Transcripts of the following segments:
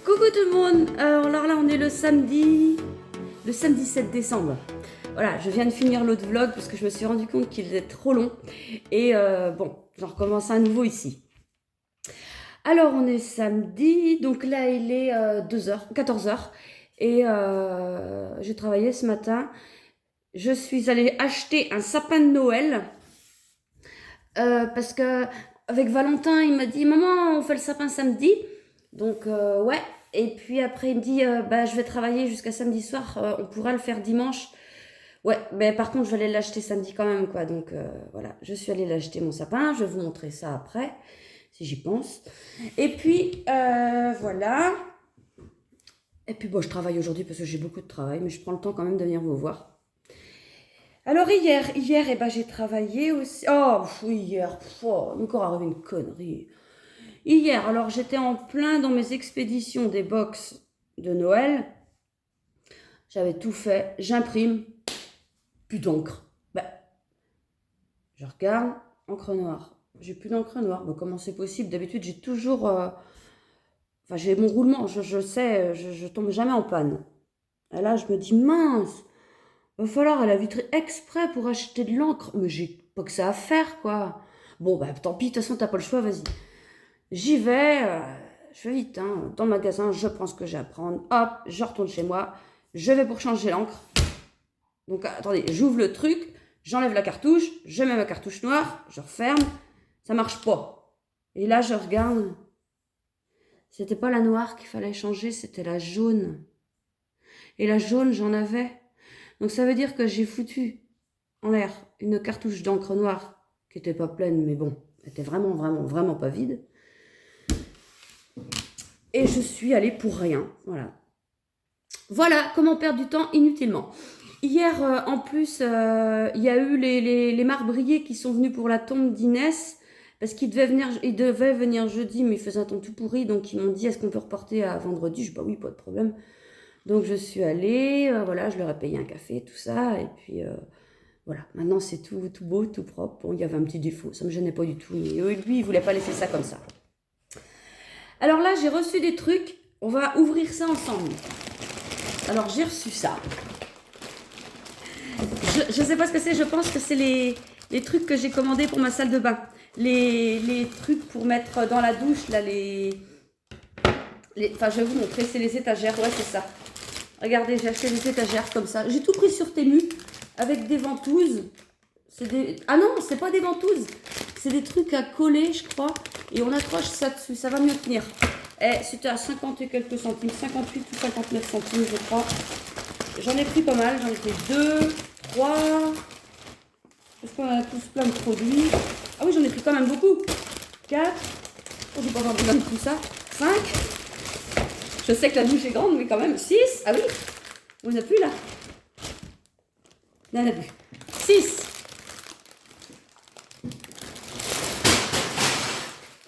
Coucou tout le monde. Alors là on est le samedi 7 décembre. Voilà, je viens de finir l'autre vlog parce que je me suis rendu compte qu'il était trop long. Et bon, j'en recommence à nouveau ici. Alors on est samedi, donc là il est 14h. Et j'ai travaillé ce matin. Je suis allée acheter un sapin de Noël. Parce que avec Valentin, il m'a dit maman, on fait le sapin samedi. Donc ouais. Et puis après il me dit bah je vais travailler jusqu'à samedi soir, on pourra le faire dimanche. Ouais, mais par contre je vais aller l'acheter samedi quand même quoi. Donc voilà, je suis allée l'acheter mon sapin, je vais vous montrer ça après si j'y pense. Et puis voilà. Et puis bon, je travaille aujourd'hui parce que j'ai beaucoup de travail, mais je prends le temps quand même de venir vous voir. Alors hier eh ben, j'ai travaillé aussi. Oh, hier, encore arrivé une connerie. Hier, alors j'étais en plein dans mes expéditions des box de Noël. J'avais tout fait, j'imprime, plus d'encre. Ben, je regarde, encre noire. J'ai plus d'encre noire. Ben, comment c'est possible? D'habitude, j'ai toujours... Enfin, j'ai mon roulement, je sais, je tombe jamais en panne. Et là, je me dis, mince, va falloir aller à la vitrine exprès pour acheter de l'encre. Mais j'ai pas que ça à faire, quoi. Bon, bah tant pis, de toute façon, t'as pas le choix, vas-y. J'y vais, je fais vite, hein, dans le magasin, je prends ce que j'ai à prendre, hop, je retourne chez moi, je vais pour changer l'encre. Donc attendez, j'ouvre le truc, j'enlève la cartouche, je mets ma cartouche noire, je referme, ça marche pas. Et là, je regarde, c'était pas la noire qu'il fallait changer, c'était la jaune. Et la jaune, j'en avais. Donc ça veut dire que j'ai foutu en l'air une cartouche d'encre noire qui était pas pleine, mais bon, elle était vraiment pas vide. Et je suis allée pour rien, voilà. Voilà comment perdre du temps inutilement. Hier, en plus, il y a eu les marbriers qui sont venus pour la tombe d'Inès, parce qu'ils devaient venir jeudi, mais il faisait un temps tout pourri, donc ils m'ont dit, est-ce qu'on peut reporter à vendredi? Je dis, bah oui, pas de problème. Donc je suis allée, voilà, je leur ai payé un café, tout ça, et puis voilà, maintenant c'est tout beau, tout propre. Bon, il y avait un petit défaut, ça me gênait pas du tout, mais lui, il voulait pas laisser ça comme ça. Alors là, j'ai reçu des trucs, on va ouvrir ça ensemble. Alors j'ai reçu ça. Je sais pas ce que c'est, je pense que c'est les trucs que j'ai commandés pour ma salle de bain. Les trucs pour mettre dans la douche, là, enfin, je vais vous montrer, c'est les étagères, ouais, c'est ça. Regardez, j'ai acheté des étagères comme ça. J'ai tout pris sur Temu, avec des ventouses. Ah non, c'est pas des ventouses, c'est des trucs à coller, je crois. Et on accroche ça dessus, ça va mieux tenir. Et c'était à 50 et quelques centimes, 58 ou 59 centimes, je crois. J'en ai pris pas mal, j'en ai pris 2, 3. Parce qu'on a tous plein de produits. Ah oui, j'en ai pris quand même beaucoup. 4. Oh, je vais pas avoir besoin de tout ça. 5. Je sais que la douche est grande, mais quand même. 6. Ah oui. On n'a plus là. Il n'y en a plus. 6.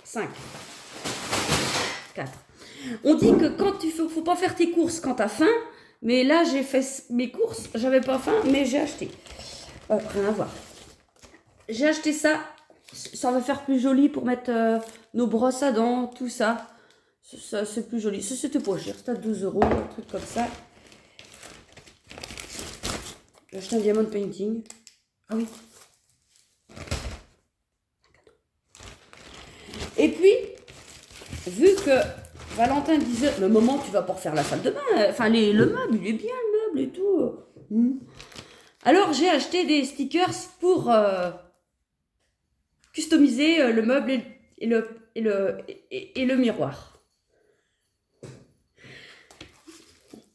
5. 4. On dit que quand faut pas faire tes courses quand t'as faim. Mais là, j'ai fait mes courses. J'avais pas faim, mais j'ai acheté. Rien à voir. J'ai acheté ça. Ça va faire plus joli pour mettre nos brosses à dents, tout ça. Ça c'est plus joli. Ça, c'était pas cher. C'était à 12 €, un truc comme ça. J'ai acheté un diamond painting. Ah oui. Et puis, vu que Valentin disait, le moment tu vas pas refaire la salle de bain, enfin le meuble, il est bien le meuble et tout. Alors j'ai acheté des stickers pour customiser le meuble et le miroir.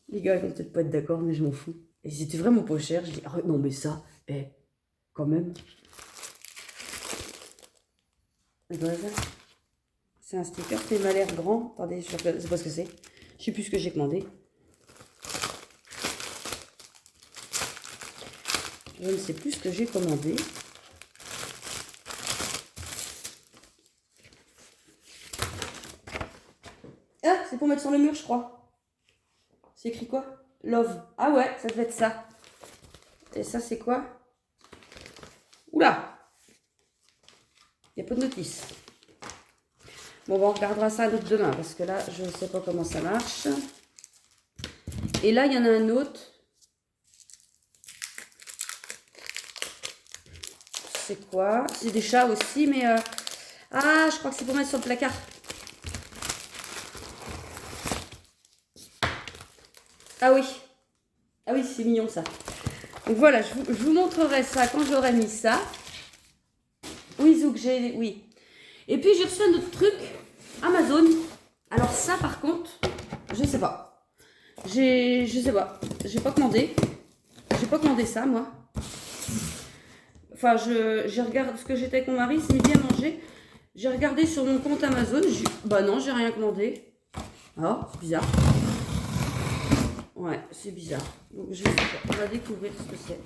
Les gars, ils vont peut-être pas être d'accord, mais je m'en fous. Et c'était vraiment pas cher. Je dis, ah non, mais ça, quand même. C'est un sticker qui m'a l'air grand. Attendez, je sais pas ce que c'est. Je sais plus ce que j'ai commandé. Je ne sais plus ce que j'ai commandé. Ah, c'est pour mettre sur le mur, je crois. C'est écrit quoi? Love. Ah ouais, ça devait être ça. Et ça, c'est quoi? Oula! Il n'y a pas de notice. Bon, on regardera ça d'autre demain parce que là, je ne sais pas comment ça marche. Et là, il y en a un autre. C'est quoi? C'est des chats aussi, mais... Ah, je crois que c'est pour mettre sur le placard. Ah oui. Ah oui, c'est mignon ça. Donc voilà, je vous montrerai ça quand j'aurai mis ça. Oui, Zouk, oui. Et puis j'ai reçu un autre truc, Amazon. Alors ça par contre, je sais pas. Je sais pas. J'ai pas commandé. J'ai pas commandé ça moi. Enfin, j'ai regardé ce que j'étais avec mon mari, ce midi à manger. J'ai regardé sur mon compte Amazon. Bah non, j'ai rien commandé. Ah, c'est bizarre. Ouais, c'est bizarre. Donc je sais pas. On va découvrir ce que c'est.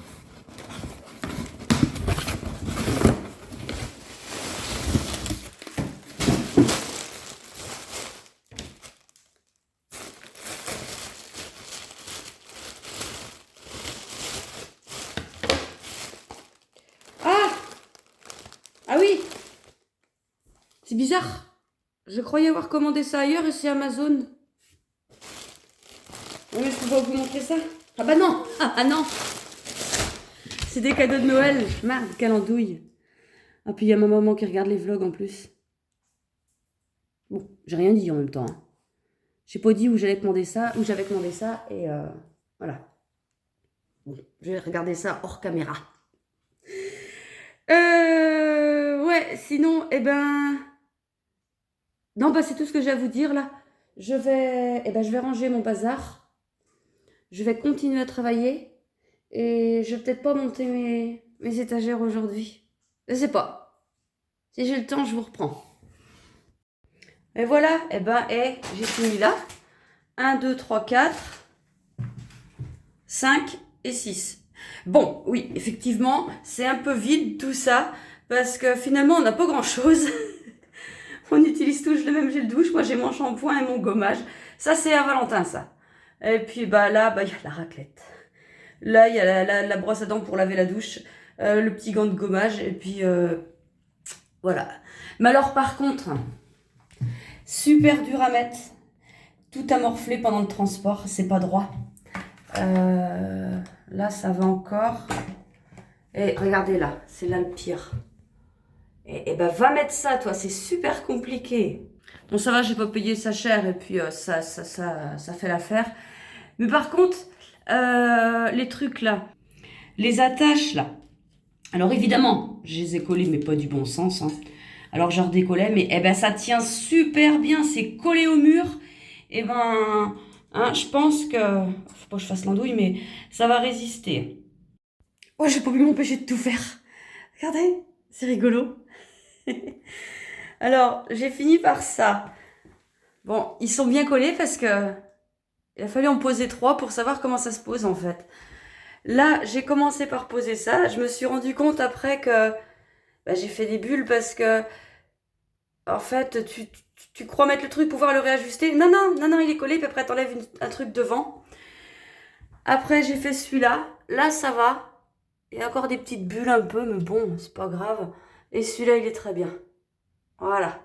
Ah oui, c'est bizarre. Je croyais avoir commandé ça ailleurs et c'est Amazon. Oui, mais je peux pas vous montrer ça. Ah bah non. Ah non. C'est des cadeaux de Noël. Merde, quelle andouille. Ah puis il y a ma maman qui regarde les vlogs en plus. Bon, j'ai rien dit en même temps. Hein. J'ai pas dit où j'avais commandé ça et voilà. Bon, je vais regarder ça hors caméra. Ouais, sinon, eh ben... Non, bah c'est tout ce que j'ai à vous dire là. Je vais ranger mon bazar. Je vais continuer à travailler. Et je vais peut-être pas monter mes étagères aujourd'hui. Je sais pas. Si j'ai le temps, je vous reprends. Et voilà, j'ai fini là. 1, 2, 3, 4, 5 et 6. Bon, oui, effectivement, c'est un peu vide tout ça. Parce que finalement, on n'a pas grand-chose. On utilise tous le même gel douche. Moi, j'ai mon shampoing et mon gommage. Ça, c'est à Valentin, ça. Et puis, bah là, il y a la raclette. Là, il y a la brosse à dents pour laver la douche. Le petit gant de gommage. Et puis, voilà. Mais alors, par contre, super dur à mettre. Tout a morflé pendant le transport. C'est pas droit. Là, ça va encore. Et regardez là. C'est là le pire. Et ben va mettre ça toi, c'est super compliqué. Bon ça va, j'ai pas payé ça cher et puis ça fait l'affaire. Mais par contre, les trucs là, les attaches là. Alors évidemment, je les ai collées mais pas du bon sens. Hein. Alors je redécollais, mais ça tient super bien, c'est collé au mur. Et ben, hein, je pense que, faut pas que je fasse l'andouille, mais ça va résister. Oh, j'ai pas pu m'empêcher de tout faire. Regardez, c'est rigolo. Alors, j'ai fini par ça. Bon, ils sont bien collés parce que il a fallu en poser 3 pour savoir comment ça se pose en fait. Là, j'ai commencé par poser ça. Je me suis rendu compte après que j'ai fait des bulles parce que en fait, tu crois mettre le truc pour pouvoir le réajuster. Non, il est collé, puis après t'enlèves un truc devant. Après, j'ai fait celui-là. Là, ça va. Il y a encore des petites bulles un peu, mais bon, c'est pas grave. Et celui-là, il est très bien. Voilà.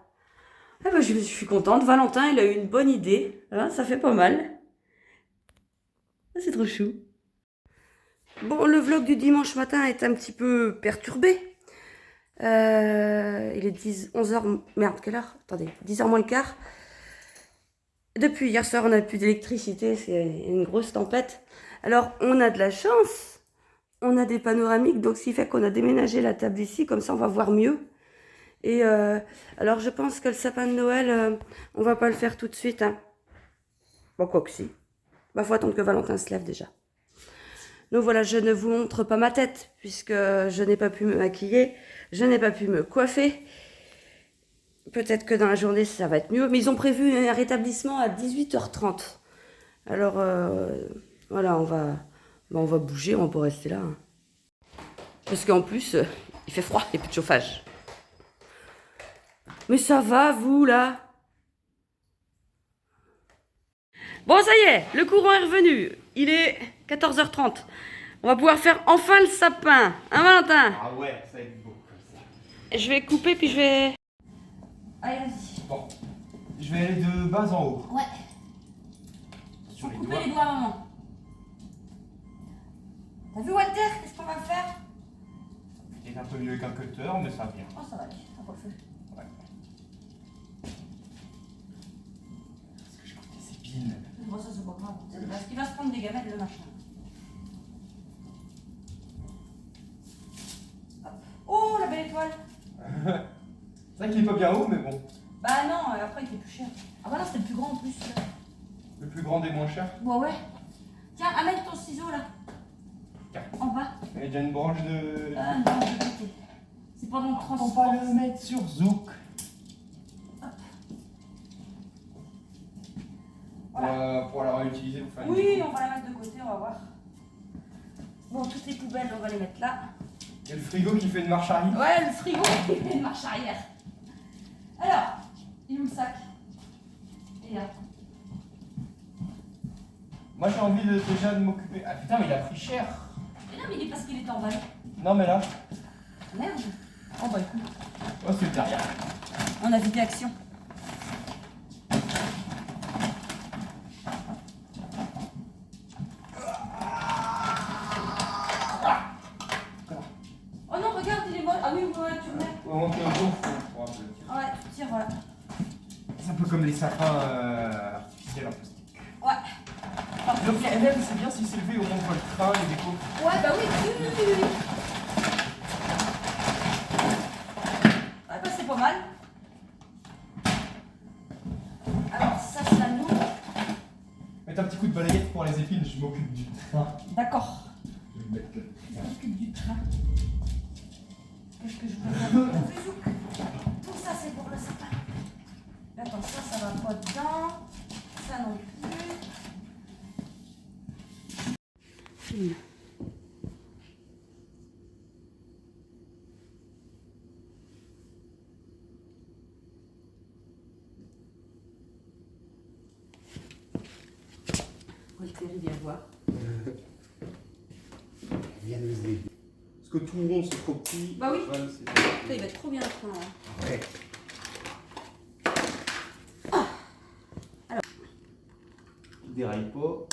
Ah bah, je suis contente. Valentin, il a eu une bonne idée. Hein, ça fait pas mal. C'est trop chou. Bon, le vlog du dimanche matin est un petit peu perturbé. Il est 11h... Merde, quelle heure? Attendez, 10h moins le quart. Depuis hier soir, on n'a plus d'électricité. C'est une grosse tempête. Alors, on a de la chance. On a des panoramiques. Donc, ce qui fait qu'on a déménagé la table ici. Comme ça, on va voir mieux. Et alors, je pense que le sapin de Noël, on va pas le faire tout de suite. Hein. Bon, quoi que si. Bah, faut attendre que Valentin se lève déjà. Donc voilà, je ne vous montre pas ma tête, puisque je n'ai pas pu me maquiller, je n'ai pas pu me coiffer. Peut-être que dans la journée, ça va être mieux. Mais ils ont prévu un rétablissement à 18h30. Alors, voilà, on va bouger, on va pas rester là. Hein. Parce qu'en plus, il fait froid, il n'y a plus de chauffage. Mais ça va, vous, là? Bon, ça y est, le courant est revenu. Il est 14h30. On va pouvoir faire enfin le sapin. Hein, Valentin? Ah ouais, ça va être beau comme ça. Je vais couper, puis je vais... Allez, vas-y. Bon. Je vais aller de bas en haut. Ouais. Sur les Couper doigts. les doigts à maman. T'as vu Walter? Qu'est-ce qu'on va faire? C'est un peu mieux qu'un cutter, mais ça vient. Oh, ça va aller. Ça va le feu. Ouais. Parce que je coupe des épines. Bon, ça, c'est pas grave. Parce qu'il va se prendre des gamètes, le machin. Hop. Oh, la belle étoile. C'est vrai qu'il est pas bien haut, mais bon. Bah non, après, il était plus cher. Ah bah non, c'était le plus grand en plus. Là. Le plus grand des moins chers. Bon, ouais. Tiens, amène ton ciseau là. Tiens. En bas. Il y a déjà une branche de. Ah non, de côté. C'est pendant le On transport. va le mettre sur Zouk. Voilà. Pour la réutiliser pour faire une Oui, déco. on va la mettre de côté, on va voir. Bon, toutes les poubelles, on va les mettre là. Il y a le frigo qui fait une marche arrière. Ouais, le frigo, il fait une marche arrière. Alors, il est où le sac? Et là. Moi j'ai envie déjà de m'occuper. Ah putain, mais il a pris cher. Et là, mais il est parce qu'il était emballé. Non, mais là. Merde. Oh bah écoute, Oh, c'est derrière. on a vidé action. Oh non, regarde, il est moche. Ah oui, ouais, tu le mets. Faut monter au dos, faut un peu le tirer. Ouais, tu tires, ouais. C'est un peu comme les sapins artificiels en plastique. Ouais. Donc, même, c'est bien si c'est levé, au moins on voit le train, les décos. Ouais, bah oui, oui. Ouais, bah c'est pas mal. Alors, ça, c'est à nous. Mettre un petit coup de balayette pour les épines, je m'occupe du train. D'accord. Je vais le mettre là. Je m'occupe du train. Qu'est-ce que je peux faire? Tout ça, c'est pour le sapin. Attends, ça va pas dedans. Ça non plus. Walter, il vient voir. Viens nous aider. Parce que tout rond c'est trop petit. Bah oui. Voilà, Ça, il va être trop bien le train. Là. Ouais. Alors. Il déraille pas.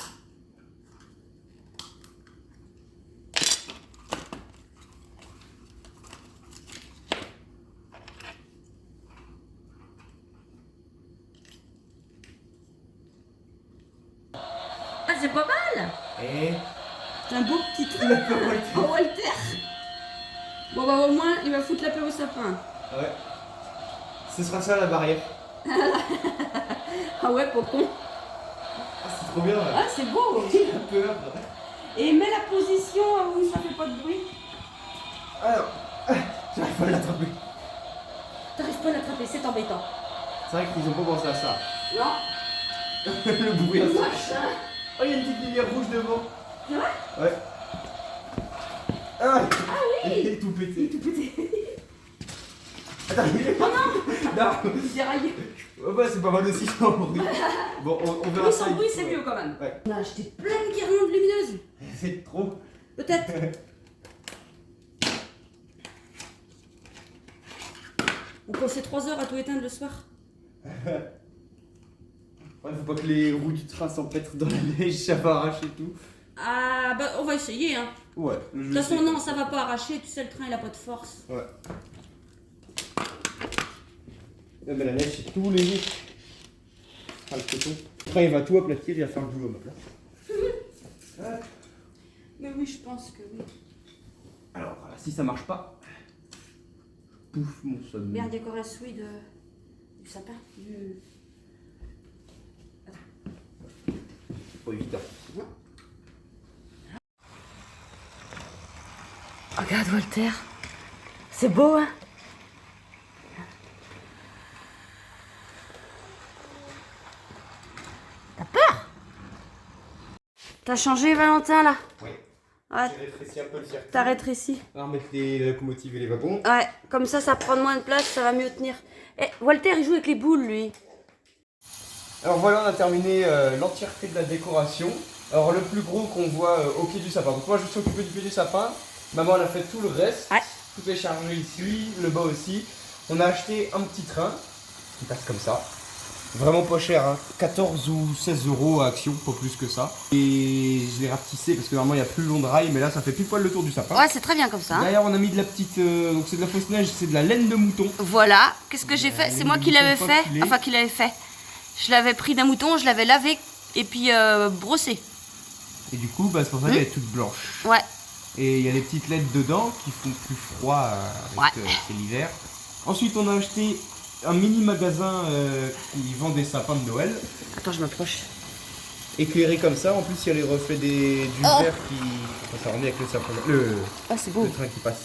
Ah, c'est pas mal! Et C'est un beau petit train. il a pas Walter. Oh, Walter! Bon, bah au moins, il va foutre la paix au sapin. Ouais. Ce sera ça la barrière. Ah ouais, pour con. Ah, c'est trop bien là. Ah, c'est beau! Il a peur. Et mets la position où ça fait pas de bruit. Alors, j'arrive pas à l'attraper. T'arrives pas à l'attraper, c'est embêtant. C'est vrai qu'ils ont pas pensé à ça. Non? Le bruit. Machin! Oh, il y a une petite lumière rouge devant. C'est vrai? Ouais. Ah, oui. Il est tout pété. Tout pété. Attends, il est... Oh non! Non. Déraillé. Ouais, bah, c'est pas mal aussi sans bruit. Bon, on verra Oui, ça. sans bruit, c'est mieux quand même. Ouais. On a acheté plein de guirlandes lumineuses. C'est trop. Peut-être. On passait 3 heures à tout éteindre le soir. Ouais, faut pas que les roues du train s'empêtrent dans la neige, ça va arracher tout. Ah bah on va essayer hein. Ouais. De toute façon non, ça va pas arracher, tu sais le train il a pas de force. Ouais. Ouais, mais la neige c'est tout léger. Ah, le coton. Le train il va tout aplatir, il va faire le boulot à ma place. Mais oui, je pense que oui. Alors, si ça marche pas, pouf, mon sonne. Merde, il y a encore un souris du sapin. Pas évident. Regarde Walter, c'est beau hein. T'as peur? T'as changé Valentin là? Oui. Ouais, J'ai rétréci un peu le circuit. t'as rétréci. On va remettre les locomotives et les wagons. Ouais, comme ça prend moins de place, ça va mieux tenir. Eh, Walter il joue avec les boules lui. Alors voilà, on a terminé l'entièreté de la décoration. Alors le plus gros qu'on voit au pied du sapin. Donc moi je me suis occupé du pied du sapin. Maman elle a fait tout le reste. Ouais. Tout est chargé ici, le bas aussi. On a acheté un petit train qui passe comme ça. Vraiment pas cher, hein. 14 ou 16 euros à Action, pas plus que ça. Et je l'ai rapetissé parce que normalement il y a plus long de rail, mais là ça fait pile poil le tour du sapin. Ouais, c'est très bien comme ça. Hein. Derrière on a mis de la petite, donc c'est de la fausse neige, c'est de la laine de mouton. Voilà, qu'est-ce que j'ai fait? C'est moi qui l'avais fait, enfin qui l'avais fait. Je l'avais pris d'un mouton, je l'avais lavé et puis brossé. Et du coup, bah, c'est pour ça qu'elle est toute blanche. Ouais. Et il y a des petites LED dedans qui font plus froid avec c'est l'hiver. Ensuite, on a acheté un mini magasin qui vend des sapins de Noël. Attends, je m'approche. Éclairé comme ça, en plus il y a les reflets du verre qui. Enfin, ça rend bien avec le sapin. C'est beau. Le train qui passe.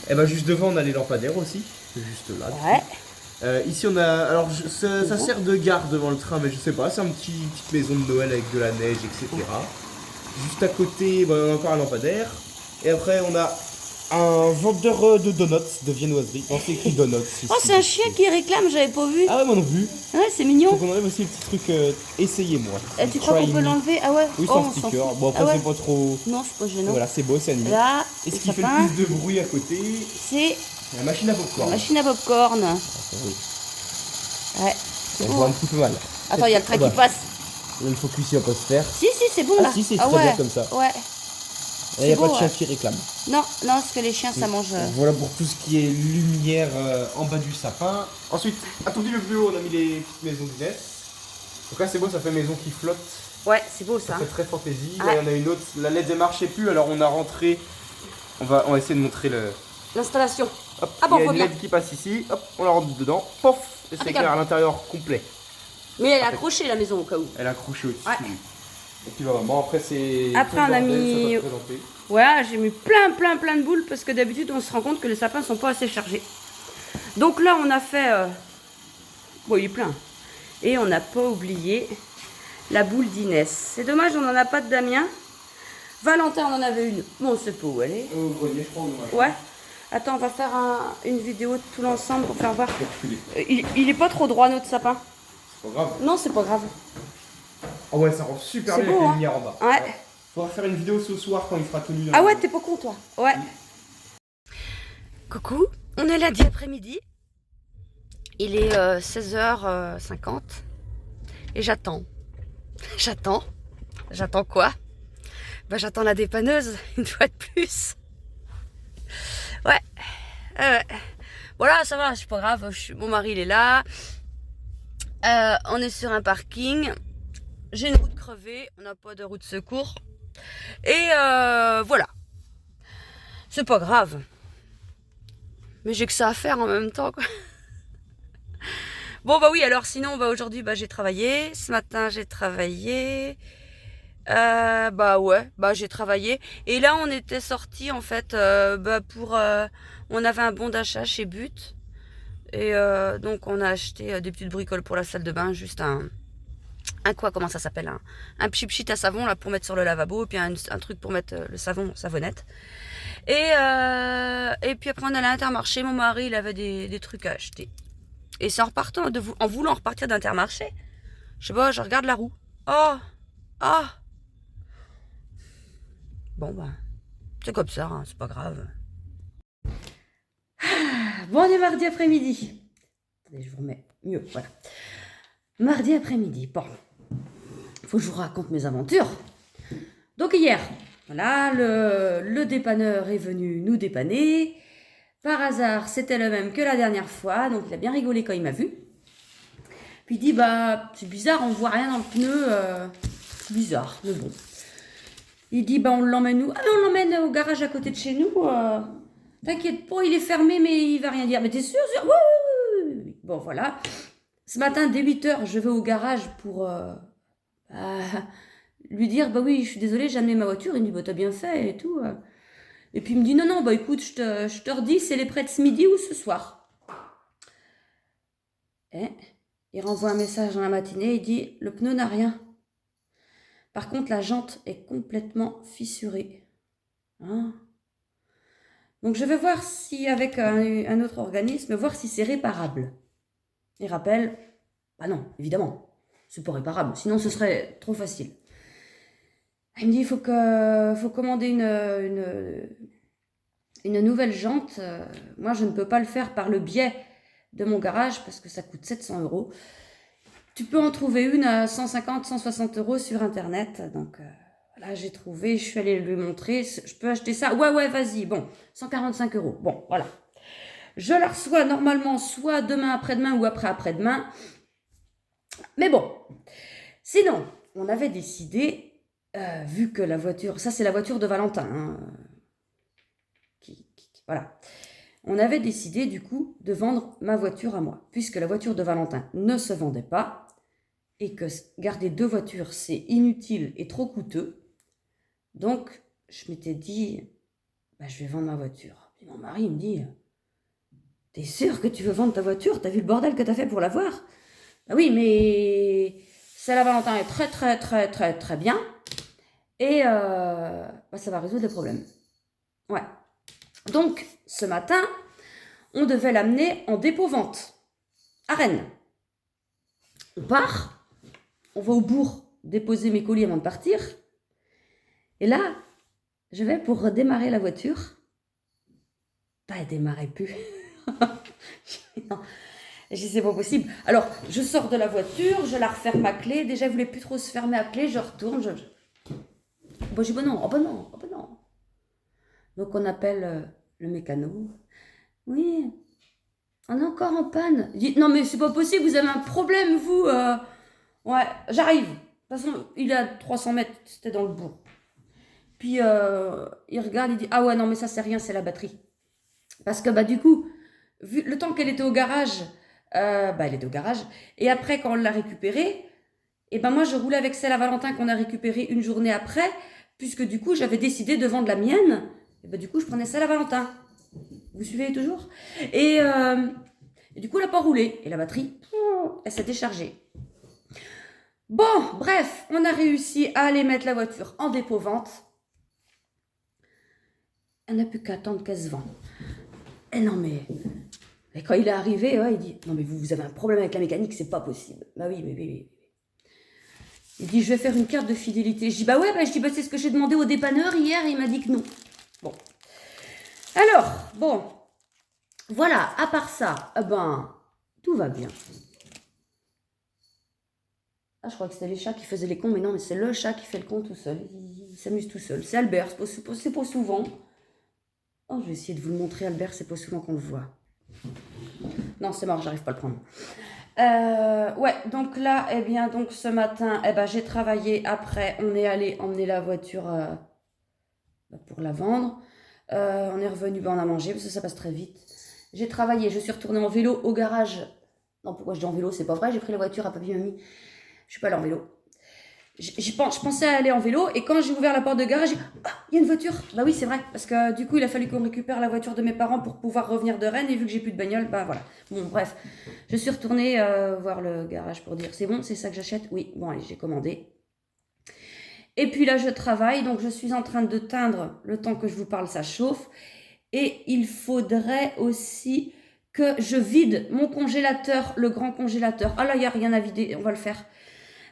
Et bah juste devant on a les lampadaires aussi. C'est juste là. Ouais. Ici on a. Alors ça sert de gare devant le train, mais je sais pas, c'est une petite maison de Noël avec de la neige, etc. Juste à côté, bah, on a encore un lampadaire. Et après on a un vendeur de donuts, de viennoiserie. Non, c'est écrit donuts. Oh, c'est un chien qui réclame, j'avais pas vu. Ah ouais, moi non plus. Ouais, c'est mignon. Donc on enlève aussi le petit truc essayez-moi. Tu crois qu'on peut l'enlever? Ah ouais. Oui, c'est un sticker. Bon, après, c'est pas trop. Non, c'est pas gênant. Voilà, c'est beau, c'est animé. Là, et ce qui fait le plus de bruit à côté, c'est la machine à popcorn. La machine à popcorn. Oui. Ouais. On voit un petit peu mal. Attends, il y a le train qui passe. Le focus, il va pas se faire. Si, c'est bon là. Si, c'est très bien comme ça. Ouais. Il n'y a pas de chien qui réclame. Non, parce que les chiens, ça mange. Voilà pour tout ce qui est lumière en bas du sapin. Ensuite, attendez le plus haut, on a mis les petites maisons de Guinness. Donc là, c'est beau, ça fait maison qui flotte. Ouais, c'est beau ça. Ça fait très fantaisie. Là, il y en a une autre. La LED ne marchait plus, alors on a rentré. On va essayer de montrer l'installation. Hop, il y a une LED qui passe ici. Hop, on la rentre dedans. Pof, et c'est éclairé à l'intérieur complet. Mais elle est accrochée la maison au cas où. Elle est accrochée au-dessus. Ouais. Et puis vraiment, après c'est. Après on a mis. Ouais, j'ai mis plein de boules parce que d'habitude on se rend compte que les sapins sont pas assez chargés. Donc là on a fait. Bon, il est plein. Et on n'a pas oublié la boule d'Inès. C'est dommage, on n'en a pas de Damien. Valentin on en avait une. Bon, on sait pas où elle est. Au grenier, je crois. Ouais. Attends, on va faire une vidéo de tout l'ensemble pour faire voir. Il est pas trop droit notre sapin. C'est pas grave. Non, c'est pas grave. Oh ouais, ça rend super bien beau, avec les lumières en bas. Ouais. Faudra faire une vidéo ce soir quand il fera tout nu. Ah ouais, t'es pas con toi. Ouais. Coucou, on est lundi après-midi. Il est 16h50. Et j'attends. J'attends quoi? Bah j'attends la dépanneuse, une fois de plus. Ouais. Voilà, ça va, c'est pas grave. Mon mari, il est là. On est sur un parking. J'ai une route crevée. On n'a pas de roue de secours. Et voilà. C'est pas grave. Mais j'ai que ça à faire en même temps, quoi. Bon, bah oui, alors sinon, bah aujourd'hui, bah j'ai travaillé. Ce matin, j'ai travaillé. Bah ouais, bah j'ai travaillé. Et là, on était sortis, en fait, pour... on avait un bon d'achat chez But. Et donc, on a acheté des petites bricoles pour la salle de bain. Juste comment ça s'appelle, un pchit à savon, là, pour mettre sur le lavabo. Et puis un truc pour mettre le savonnette. Et puis après, on allait à Intermarché. Mon mari, il avait des trucs à acheter. Et c'est en voulant repartir d'Intermarché, je sais pas, je regarde la roue. Oh. Bon, bah, c'est comme ça, hein, c'est pas grave. Bon, on est mardi après-midi. Attendez, je vous remets mieux, voilà. Mardi après-midi, bon. Faut que je vous raconte mes aventures. Donc hier, voilà, le dépanneur est venu nous dépanner. Par hasard, c'était le même que la dernière fois, donc il a bien rigolé quand il m'a vu. Puis il dit, bah, c'est bizarre, on voit rien dans le pneu. C'est bizarre, mais bon. Il dit, bah, on l'emmène où? Ah, mais on l'emmène au garage à côté de chez nous. T'inquiète pas, il est fermé, mais il va rien dire. Mais t'es sûr? Oui. Bon, voilà. Ce matin, dès 8h, je vais au garage pour lui dire, bah oui, je suis désolée, j'ai amené ma voiture. Il me dit, bah, t'as bien fait et tout. Et puis il me dit, non, bah écoute, je te redis, c'est les prêts de ce midi ou ce soir. Et il renvoie un message dans la matinée, il dit, le pneu n'a rien. Par contre, la jante est complètement fissurée. Hein? Donc je vais voir si, avec un autre organisme, voir si c'est réparable. Il rappelle, bah non, évidemment, c'est pas réparable, sinon ce serait trop facile. Il me dit, il faut commander une nouvelle jante. Moi, je ne peux pas le faire par le biais de mon garage parce que ça coûte 700 €. Tu peux en trouver une à 150, 160 € sur Internet. Donc, là, j'ai trouvé, je suis allée lui montrer. Je peux acheter ça? Ouais, vas-y. Bon, 145 €. Bon, voilà. Je la reçois normalement soit demain, après-demain ou après-demain. Mais bon. Sinon, on avait décidé, vu que la voiture... Ça, c'est la voiture de Valentin. Hein, voilà. On avait décidé, du coup, de vendre ma voiture à moi. Puisque la voiture de Valentin ne se vendait pas. Et que garder 2 voitures, c'est inutile et trop coûteux. Donc, je m'étais dit, je vais vendre ma voiture. Et mon mari me dit, t'es sûr que tu veux vendre ta voiture? T'as vu le bordel que t'as fait pour l'avoir? Bah oui, mais celle à Valentin est très bien. Et ça va résoudre les problèmes. Ouais. Donc, ce matin, on devait l'amener en dépôt-vente à Rennes. On part. On va au bourg déposer mes colis avant de partir. Et là, je vais pour redémarrer la voiture. Elle démarrait plus. Non, c'est pas possible. Alors, je sors de la voiture, je la referme à clé. Déjà, elle voulait plus trop se fermer à clé. Je retourne. Bon, j'ai dit, non. Donc, on appelle le mécano. Oui, on est encore en panne. Il dit, non, mais c'est pas possible, vous avez un problème, vous. Ouais, j'arrive. De toute façon, il est à 300 mètres, c'était dans le bourg. Puis, il regarde, il dit, ah ouais, non, mais ça, c'est rien, c'est la batterie. Parce que, du coup, vu le temps qu'elle était au garage, elle était au garage. Et après, quand on l'a récupérée, moi, je roulais avec celle à Valentin qu'on a récupérée une journée après, puisque du coup, j'avais décidé de vendre la mienne. Et du coup, je prenais celle à Valentin. Vous suivez toujours? Et du coup, elle n'a pas roulé. Et la batterie, elle s'est déchargée. Bon, bref, on a réussi à aller mettre la voiture en dépôt-vente. Elle n'a plus qu'à attendre qu'elle se vende. Et non, mais... Et quand il est arrivé, il dit, non, mais vous avez un problème avec la mécanique, c'est pas possible. Oui. Il dit, je vais faire une carte de fidélité. Je dis, c'est ce que j'ai demandé au dépanneur hier, et il m'a dit que non. Bon. Alors, bon. Voilà, à part ça, tout va bien. Ah, je crois que c'était les chats qui faisaient les cons, mais non, mais c'est le chat qui fait le con tout seul. Il s'amuse tout seul. C'est Albert, c'est pas souvent. Oh, je vais essayer de vous le montrer, Albert, c'est pas souvent qu'on le voit. Non, c'est mort, j'arrive pas à le prendre. Ouais, donc là, donc ce matin, j'ai travaillé. Après, on est allé emmener la voiture pour la vendre. On est revenu, on a mangé, parce que ça passe très vite. J'ai travaillé, je suis retournée en vélo au garage. Non, pourquoi je dis en vélo, c'est pas vrai, j'ai pris la voiture à papy-mamie. Je suis pas allée en vélo. Je pensais aller en vélo, et quand j'ai ouvert la porte de garage, j'ai dit, il y a une voiture. Bah oui, c'est vrai, parce que du coup, il a fallu qu'on récupère la voiture de mes parents pour pouvoir revenir de Rennes, et vu que j'ai plus de bagnole, voilà. Bon, bref, je suis retournée voir le garage pour dire, c'est bon, c'est ça que j'achète? Oui, bon, allez, j'ai commandé. Et puis là, je travaille, donc je suis en train de teindre, le temps que je vous parle, ça chauffe. Et il faudrait aussi que je vide mon congélateur, le grand congélateur. Ah là, il n'y a rien à vider, on va le faire.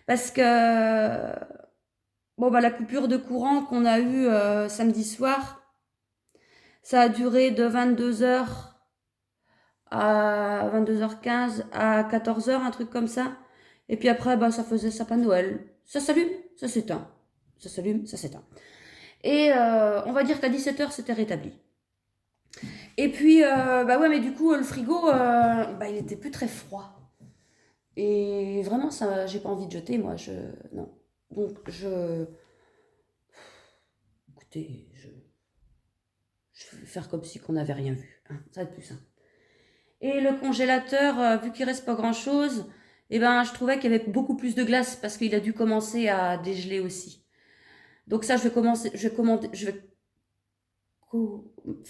Parce que, la coupure de courant qu'on a eue samedi soir, ça a duré de 22h à 22h15 à 14h, un truc comme ça. Et puis après, ça faisait sapin Noël. Ça s'allume, ça s'éteint. Ça s'allume, ça s'éteint. Et on va dire qu'à 17h, c'était rétabli. Et puis, mais du coup, le frigo, il était plus très froid. Et vraiment, ça, j'ai pas envie de jeter, moi, non. Donc, écoutez, je vais faire comme si qu'on n'avait rien vu, hein. Ça va être plus simple. Et le congélateur, vu qu'il reste pas grand-chose, je trouvais qu'il y avait beaucoup plus de glace, parce qu'il a dû commencer à dégeler aussi. Donc ça, je vais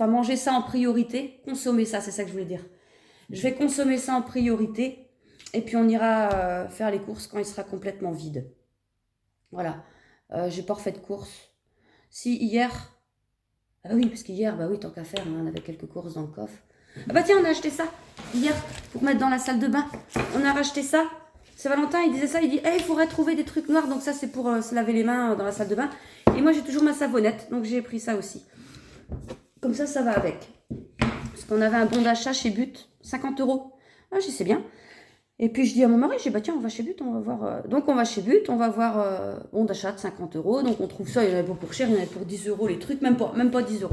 manger ça en priorité, consommer ça, c'est ça que je voulais dire. Je vais consommer ça en priorité, et puis on ira faire les courses quand il sera complètement vide. Voilà. J'ai pas refait de courses. Si, hier... Ah oui, parce qu'hier, tant qu'à faire, on avait quelques courses dans le coffre. Ah tiens, on a acheté ça, hier, pour mettre dans la salle de bain. On a racheté ça. C'est Valentin, il disait ça, il dit, il faudrait trouver des trucs noirs, donc ça c'est pour se laver les mains dans la salle de bain. Et moi j'ai toujours ma savonnette, donc j'ai pris ça aussi. Comme ça, ça va avec. Parce qu'on avait un bon d'achat chez But, 50 €. Ah, je sais bien. Et puis je dis à mon mari, je dis bah tiens, on va chez But, on va voir. Donc on va chez But, on va voir bon d'achat de 50 €. Donc on trouve ça, il y en avait pas pour cher, il y en avait pour 10 € les trucs, même pas 10 €.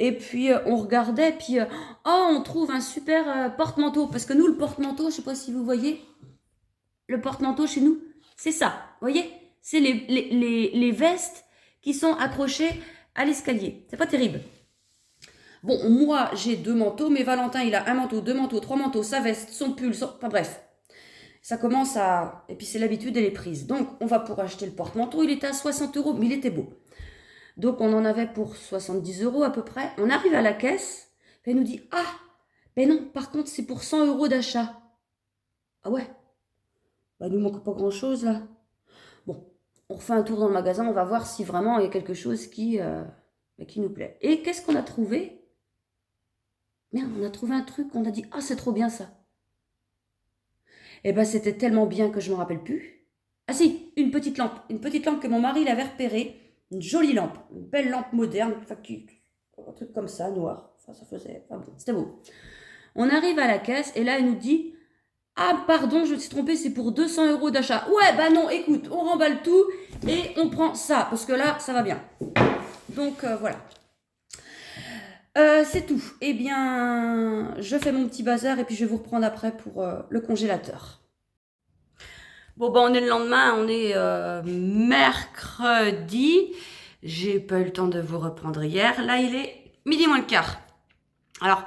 Et puis on regardait, puis oh, on trouve un super porte-manteau. Parce que nous, le porte-manteau, je sais pas si vous voyez, le porte-manteau chez nous, c'est ça. Vous voyez, c'est les vestes qui sont accrochées à l'escalier. C'est pas terrible. Bon, moi, j'ai 2 manteaux, mais Valentin, il a un manteau, 2 manteaux, 3 manteaux, sa veste, son pull, enfin bref. Ça commence à... Et puis c'est l'habitude, elle est prise. Donc, on va pour acheter le porte-manteau, il était à 60 €, mais il était beau. Donc, on en avait pour 70 € à peu près. On arrive à la caisse, elle nous dit, ah, ben non, par contre, c'est pour 100 € d'achat. Ah ouais, bah, il nous manque pas grand-chose, là. Bon, on refait un tour dans le magasin, on va voir si vraiment il y a quelque chose qui nous plaît. Et qu'est-ce qu'on a trouvé ? Merde, on a trouvé un truc, on a dit, ah, c'est trop bien ça. Eh ben, c'était tellement bien que je ne me rappelle plus. Ah si, une petite lampe que mon mari l'avait repérée, une jolie lampe, une belle lampe moderne, un truc comme ça, noir, enfin ça faisait, enfin bon, c'était beau. On arrive à la caisse et là, elle nous dit, ah pardon, je me suis trompée, c'est pour 200 € d'achat. Ouais, bah non, écoute, on remballe tout et on prend ça, parce que là, ça va bien. Donc voilà. C'est tout. Eh bien, je fais mon petit bazar et puis je vais vous reprendre après pour le congélateur. Bon, ben on est le lendemain, on est mercredi. J'ai pas eu le temps de vous reprendre hier. Là, il est 12:15. Alors,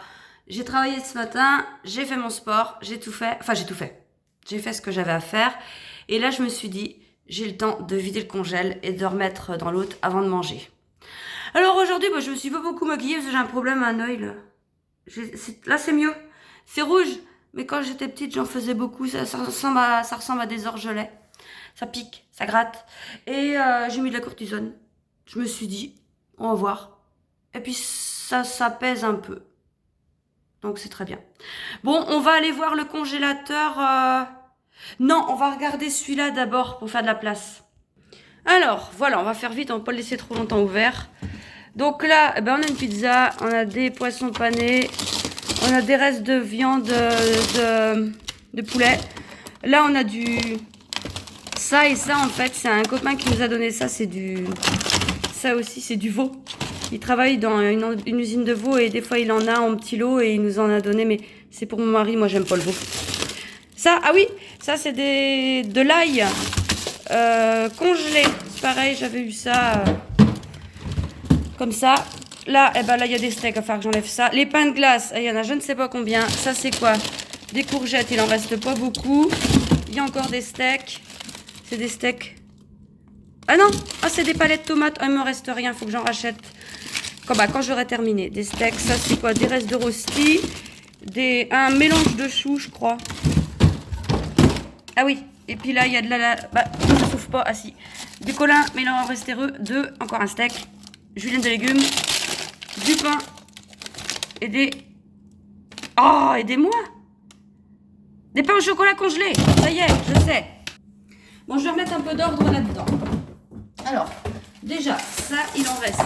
j'ai travaillé ce matin, j'ai fait mon sport, j'ai tout fait. Enfin, j'ai tout fait. J'ai fait ce que j'avais à faire. Et là, je me suis dit, j'ai le temps de vider le congèle et de remettre dans l'autre avant de manger. Alors aujourd'hui, je me suis pas beaucoup maquillée parce que j'ai un problème à un œil. Là, c'est mieux. C'est rouge, mais quand j'étais petite, j'en faisais beaucoup. Ça ressemble à des orgelets. Ça pique, ça gratte. Et j'ai mis de la cortisone. Je me suis dit, on va voir. Et puis ça pèse un peu. Donc c'est très bien. Bon, on va aller voir le congélateur. Non, on va regarder celui-là d'abord pour faire de la place. Alors, voilà, on va faire vite, on va pas le laisser trop longtemps ouvert. Donc là, on a une pizza, on a des poissons panés, on a des restes de viande de poulet. Là, on a ça et ça, en fait, c'est un copain qui nous a donné ça, ça aussi, c'est du veau. Il travaille dans une usine de veau et des fois, il en a en petit lot et il nous en a donné, mais c'est pour mon mari, moi, j'aime pas le veau. Ça, ah oui, ça, c'est de l'ail congelé. C'est pareil, j'avais eu ça... comme ça, là, là, il y a des steaks, il va falloir que j'enlève ça. Les pains de glace, il y en a je ne sais pas combien. Ça, c'est quoi? Des courgettes, il en reste pas beaucoup. Il y a encore des steaks. C'est des steaks. Ah non, c'est des palettes de tomates. Il me reste rien, il faut que j'en rachète. Quand j'aurai terminé. Des steaks, ça, c'est quoi? Des restes de rosti. Un mélange de choux, je crois. Ah oui, et puis là, il y a de ça s'ouvre pas, ah si. Du colin, mais il en reste 2, encore un steak. Julienne de légumes, du pain et des... Oh, aidez-moi! Des pains au chocolat congelés. Ça y est, je sais. Bon, je vais remettre un peu d'ordre là-dedans. Alors, déjà, ça, il en reste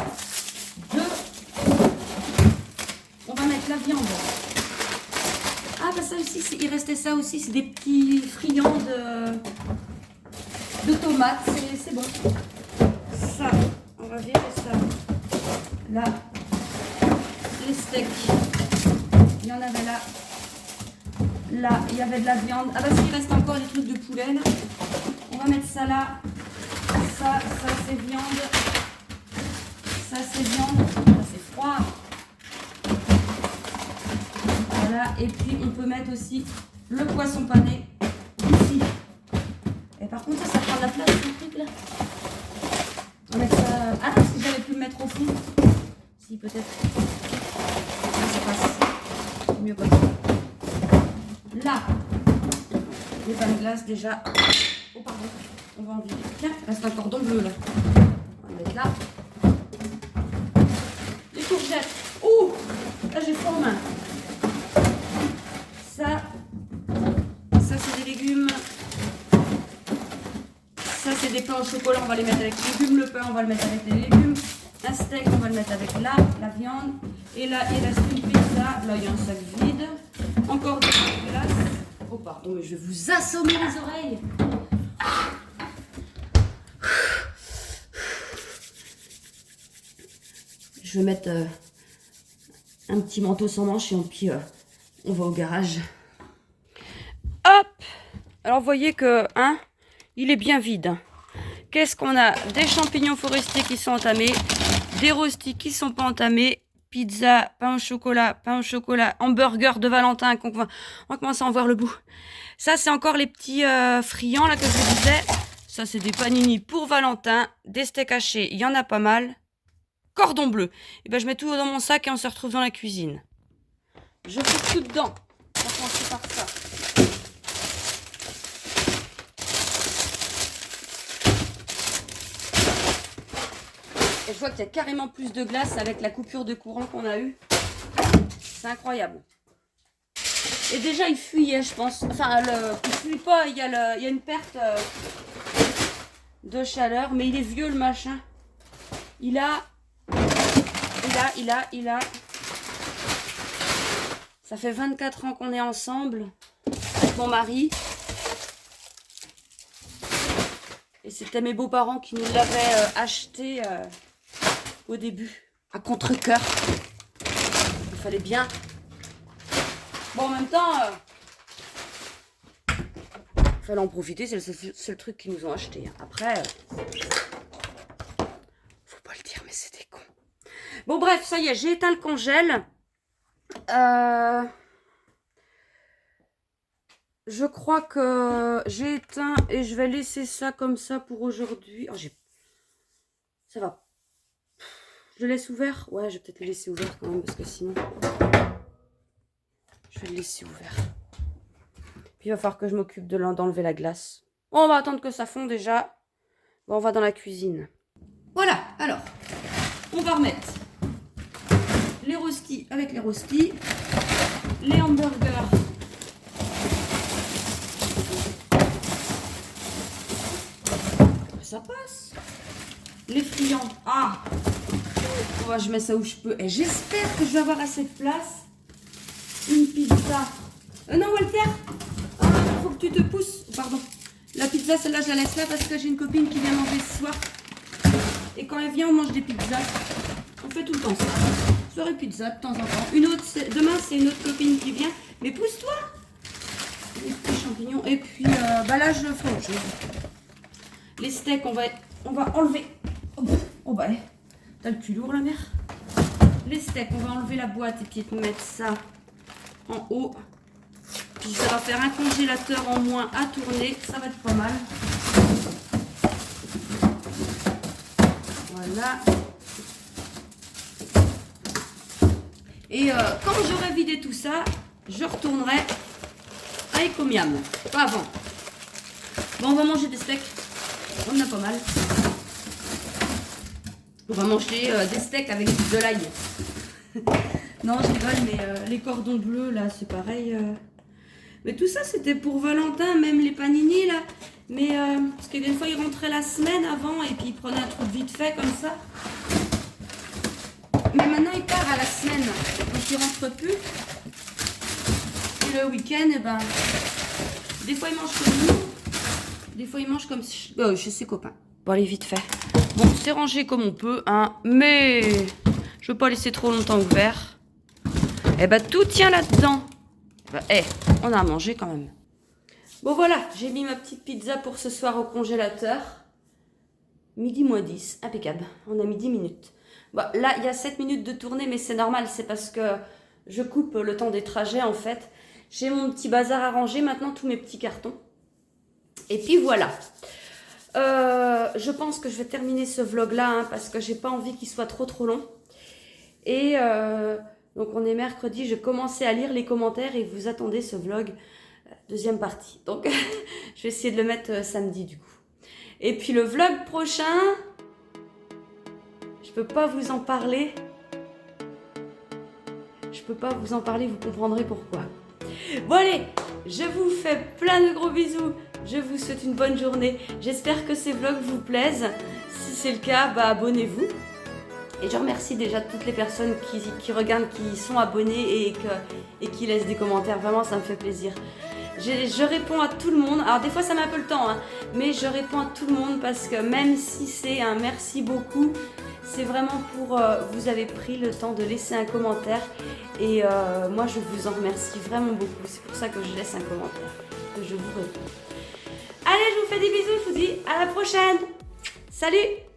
2. On va mettre la viande. Ah, ça aussi, il restait ça aussi. C'est des petits friands de tomates. C'est bon. Ça, on va virer ça. Là, les steaks, il y en avait là. Là, il y avait de la viande. Ah s'il reste encore des trucs de poulet là. On va mettre ça là. Ça c'est viande. Ça c'est viande. Ça c'est froid. Voilà, et puis on peut mettre aussi le poisson pané ici. Et par contre ça prend de la place ce truc là. On va mettre ça... Ah non, si j'avais pu le mettre au fond. Si, peut-être. Là, ça passe. C'est mieux comme ça. Là, les pains de glace déjà. Oh, pardon. On va en vider. Tiens, il reste un cordon bleu là. On va le mettre là. Les courgettes. Ouh, là, j'ai faim en main. Ça c'est des légumes. Ça, c'est des pains au chocolat, on va les mettre avec les légumes. Le pain, on va le mettre avec les légumes. Un steak, on va le mettre avec la viande. Et là, il reste une pizza. Là, il y a un sac vide. Encore des pains de glace. Oh, pardon. Pardon, mais je vais vous assommer les oreilles. Je vais mettre un petit manteau sans manches et puis on va au garage. Hop! Alors, vous voyez que, hein, il est bien vide. Qu'est-ce qu'on a? Des champignons forestiers qui sont entamés, des rostis qui sont pas entamés, pizza, pain au chocolat, hamburger de Valentin, on va commencer à en voir le bout. Ça, c'est encore les petits friands, là, que je vous disais. Ça, c'est des panini pour Valentin, des steaks hachés, il y en a pas mal. Cordon bleu. Et ben, je mets tout dans mon sac et on se retrouve dans la cuisine. Je fais tout dedans. On va commencer par ça. Et je vois qu'il y a carrément plus de glace avec la coupure de courant qu'on a eue. C'est incroyable. Et déjà, il fuyait, je pense. Enfin, il fuit pas, il y a une perte de chaleur. Mais il est vieux, le machin. Il a... Ça fait 24 ans qu'on est ensemble avec mon mari. Et c'était mes beaux-parents qui nous l'avaient acheté au début, à contre-cœur. Il fallait bien. Bon, en même temps, il fallait en profiter, c'est le seul truc qu'ils nous ont acheté. Après, faut pas le dire, mais c'est des cons. Bon, bref, ça y est, j'ai éteint le congèle. Je crois que j'ai éteint et je vais laisser ça comme ça pour aujourd'hui. Oh, ça va. Je le laisse ouvert? Ouais, je vais peut-être le laisser ouvert quand même parce que sinon... Je vais le laisser ouvert. Puis il va falloir que je m'occupe d'enlever la glace. Bon, on va attendre que ça fonde déjà. Bon, on va dans la cuisine. Voilà, alors, on va remettre les rostis avec les rostis, les hamburgers. Ça passe. Les friands. Ah, oh, je mets ça où je peux. Et j'espère que je vais avoir assez de place. Une pizza. Non, Walter, faut que tu te pousses. Pardon. La pizza, celle-là, je la laisse là parce que j'ai une copine qui vient manger ce soir. Et quand elle vient, on mange des pizzas. On fait tout le temps ça. Soirée pizza de temps en temps. Demain, c'est une autre copine qui vient. Mais pousse-toi. Les petits champignons. Et puis, là, je ferai autre chose. Les steaks, on va enlever. Oh bah, t'as le cul lourd, la mère. Les steaks, on va enlever la boîte et puis mettre ça en haut. Puis ça va faire un congélateur en moins à tourner. Ça va être pas mal. Voilà. Et quand j'aurai vidé tout ça, je retournerai à Ecomiam. Pas avant. Bon, on va manger des steaks. On en a pas mal. On va manger des steaks avec de l'ail. Non, je rigole, mais les cordons bleus, là, c'est pareil. Mais tout ça, c'était pour Valentin, même les panini, là. Mais parce que des fois, il rentrait la semaine avant et puis il prenait un truc vite fait comme ça. Mais maintenant, il part à la semaine. Donc, il rentre plus. Et le week-end, eh ben, des fois, il mange comme nous. Des fois, il mange comme chez ses copains. Bon, allez, vite fait. Bon, c'est rangé comme on peut, hein. Mais je veux pas laisser trop longtemps ouvert. Eh ben, tout tient là-dedans. On a à manger quand même. Bon, voilà, j'ai mis ma petite pizza pour ce soir au congélateur. Midi moins 10, impeccable. On a mis 10 minutes. Bon, là, il y a 7 minutes de tournée, mais c'est normal. C'est parce que je coupe le temps des trajets, en fait. J'ai mon petit bazar à ranger maintenant, tous mes petits cartons. Et puis, voilà. Je pense que je vais terminer ce vlog-là, hein, parce que j'ai pas envie qu'il soit trop long. Et donc, on est mercredi. Je commençais à lire les commentaires et vous attendez ce vlog, deuxième partie. Donc, je vais essayer de le mettre samedi, du coup. Et puis, le vlog prochain... Je peux pas vous en parler. Je peux pas vous en parler, vous comprendrez pourquoi. Bon allez, je vous fais plein de gros bisous. Je vous souhaite une bonne journée. J'espère que ces vlogs vous plaisent. Si c'est le cas, abonnez-vous. Et je remercie déjà toutes les personnes qui regardent, qui sont abonnées et qui laissent des commentaires. Vraiment, ça me fait plaisir. Je réponds à tout le monde. Alors des fois ça met un peu le temps, hein, mais je réponds à tout le monde parce que même si c'est un merci beaucoup, c'est vraiment pour vous avez pris le temps de laisser un commentaire et moi je vous en remercie vraiment beaucoup. C'est pour ça que je laisse un commentaire, que je vous réponds. Allez, je vous fais des bisous, je vous dis à la prochaine. Salut!